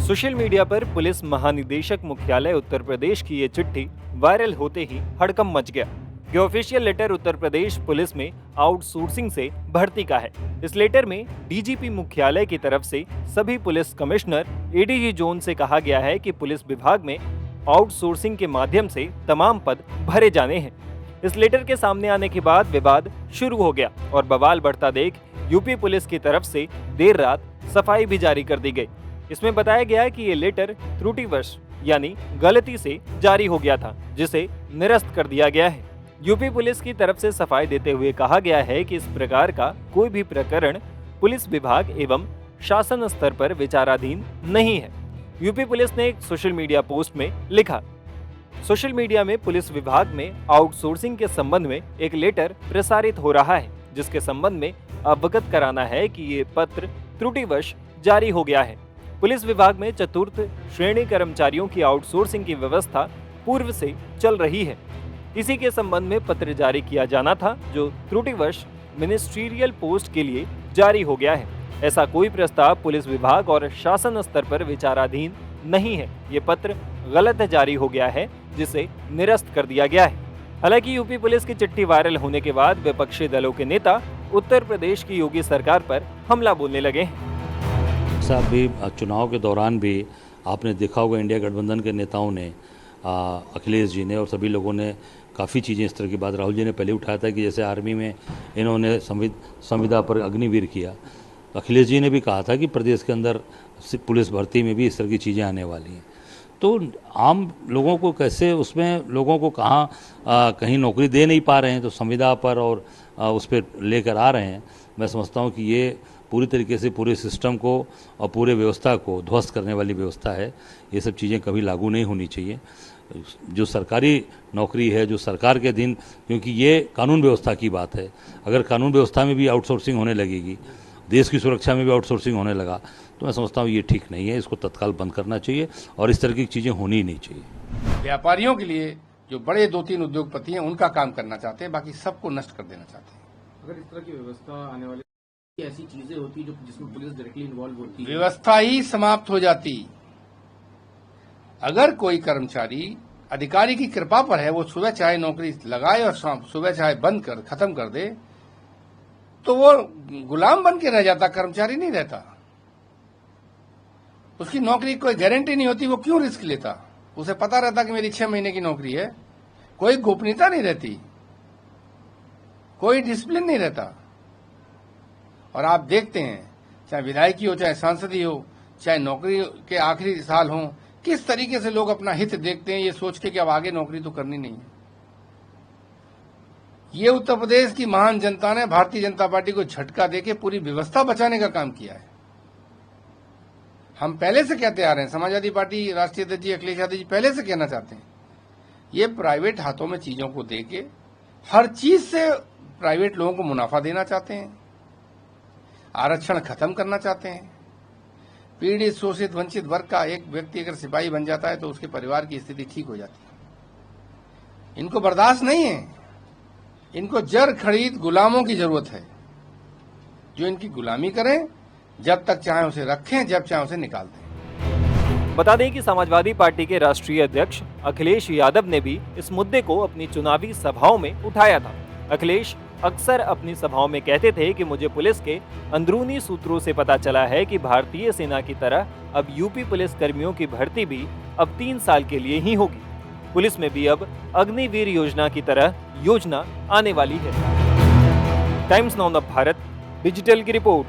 Social media पर police महानिदेशक मुख्यालय उत्तर प्रदेश की ये चिट्ठी वायरल होते ही हड़कंप मच गया। ये official letter Uttar Pradesh police में आउटसोर्सिंग से भर्ती का है। इस लेटर में डीजीपी मुख्यालय की तरफ से सभी पुलिस कमिश्नर एडीजी जोन से कहा गया है कि पुलिस विभाग में आउटसोर्सिंग के माध्यम से तमाम पद भरे जाने हैं। इस लेटर के सामने आने के बाद विवाद शुरू हो गया और बवाल बढ़ता देख यूपी पुलिस की तरफ से देर रात सफाई भी जारी कर दी गई। इसमें बताया गया कि ये लेटर त्रुटिवश यानी गलती से जारी हो गया था, जिसे निरस्त कर दिया गया है। यूपी पुलिस की तरफ से सफाई देते हुए कहा गया है कि इस प्रकार का कोई भी प्रकरण पुलिस विभाग एवं शासन स्तर पर विचाराधीन नहीं है। यूपी पुलिस ने एक सोशल मीडिया पोस्ट में लिखा, सोशल मीडिया में पुलिस विभाग में आउटसोर्सिंग के संबंध में एक लेटर प्रसारित हो रहा है, जिसके संबंध में अवगत कराना है कि ये पत्र त्रुटिवश जारी हो गया है। पुलिस विभाग में चतुर्थ श्रेणी कर्मचारियों की आउटसोर्सिंग की व्यवस्था पूर्व से चल रही है। इसी के संबंध में पत्र जारी किया जाना था, जो त्रुटिवश मिनिस्ट्रियल पोस्ट के लिए जारी हो गया है। ऐसा कोई प्रस्ताव पुलिस विभाग और शासन स्तर पर विचाराधीन नहीं है। ये पत्र गलत जारी हो गया है, जिसे निरस्त कर दिया गया है। हालांकि यूपी पुलिस की चिट्ठी वायरल होने के बाद विपक्षी दलों के नेता उत्तर प्रदेश की योगी सरकार पर हमला बोलने लगे हैं। साहब भी चुनाव के दौरान भी आपने देखा होगा, इंडिया गठबंधन के नेताओं ने अखिलेश जी ने और सभी लोगों ने काफ़ी चीज़ें इस तरह की बात, राहुल जी ने पहले उठाया था कि जैसे आर्मी में इन्होंने संविदा पर अग्निवीर किया, अखिलेश जी ने भी कहा था कि प्रदेश के अंदर पुलिस भर्ती में भी इस तरह की चीज़ें आने वाली हैं। तो आम लोगों को कैसे, उसमें लोगों को कहाँ कहीं नौकरी दे नहीं पा रहे हैं, तो संविदा पर और उस पर लेकर आ रहे हैं। मैं समझता हूँ कि ये पूरी तरीके से पूरे सिस्टम को और पूरे व्यवस्था को ध्वस्त करने वाली व्यवस्था है। ये सब चीज़ें कभी लागू नहीं होनी चाहिए। जो सरकारी नौकरी है, जो सरकार के अधीन, क्योंकि ये कानून व्यवस्था की बात है, अगर कानून व्यवस्था में भी आउटसोर्सिंग होने लगेगी, देश की सुरक्षा में भी आउटसोर्सिंग होने लगा, तो मैं समझता हूँ ये ठीक नहीं है। इसको तत्काल बंद करना चाहिए और इस तरह की चीज़ें होनी ही नहीं चाहिए। व्यापारियों के लिए जो बड़े 2-3 उद्योगपति हैं, उनका काम करना चाहते हैं, बाकी सबको नष्ट कर देना चाहते हैं। अगर इस तरह की व्यवस्था आने वाली ऐसी चीजें होती जो जिसमें पुलिस डायरेक्टली इन्वॉल्व होती है, व्यवस्था ही समाप्त हो जाती। अगर कोई कर्मचारी अधिकारी की कृपा पर है, वो सुबह चाहे नौकरी लगाए और सुबह चाहे बंद कर खत्म कर दे, तो वो गुलाम बन के रह जाता, कर्मचारी नहीं रहता। उसकी नौकरी की कोई गारंटी नहीं होती, वो क्यों रिस्क लेता? उसे पता रहता कि मेरी 6 महीने की नौकरी है। कोई गोपनीयता नहीं रहती, कोई डिसिप्लिन नहीं रहता। और आप देखते हैं, चाहे विधायकी हो, चाहे सांसदी हो, चाहे नौकरी के आखिरी साल हो, किस तरीके से लोग अपना हित देखते हैं, ये सोच के कि अब आगे नौकरी तो करनी नहीं है। ये उत्तर प्रदेश की महान जनता ने भारतीय जनता पार्टी को झटका देके पूरी व्यवस्था बचाने का काम किया है। हम पहले से कहते आ रहे हैं, समाजवादी पार्टी राष्ट्रीय अध्यक्ष जी अखिलेश यादव जी पहले से कहना चाहते हैं, ये प्राइवेट हाथों में चीजों को देके हर चीज से प्राइवेट लोगों को मुनाफा देना चाहते हैं, आरक्षण खत्म करना चाहते हैं। पीड़ित, शोषित, वंचित वर्ग का एक व्यक्ति अगर सिपाही बन जाता है तो उसके परिवार की स्थिति ठीक हो जाती है। इनको बर्दाश्त नहीं है। इनको जर खरीद गुलामों की जरूरत है, जो इनकी गुलामी करें, जब तक चाहे उसे रखें, जब चाहे उसे निकाल दें। बता दें कि समाजवादी पार्टी के राष्ट्रीय अध्यक्ष अखिलेश यादव ने भी इस मुद्दे को अपनी चुनावी सभाओं में उठाया था। अखिलेश अक्सर अपनी सभाओं में कहते थे कि मुझे पुलिस के अंदरूनी सूत्रों से पता चला है कि भारतीय सेना की तरह अब यूपी पुलिस कर्मियों की भर्ती भी अब 3 साल के लिए ही होगी। पुलिस में भी अब अग्निवीर योजना की तरह योजना आने वाली है। टाइम्स नाउ भारत डिजिटल की रिपोर्ट।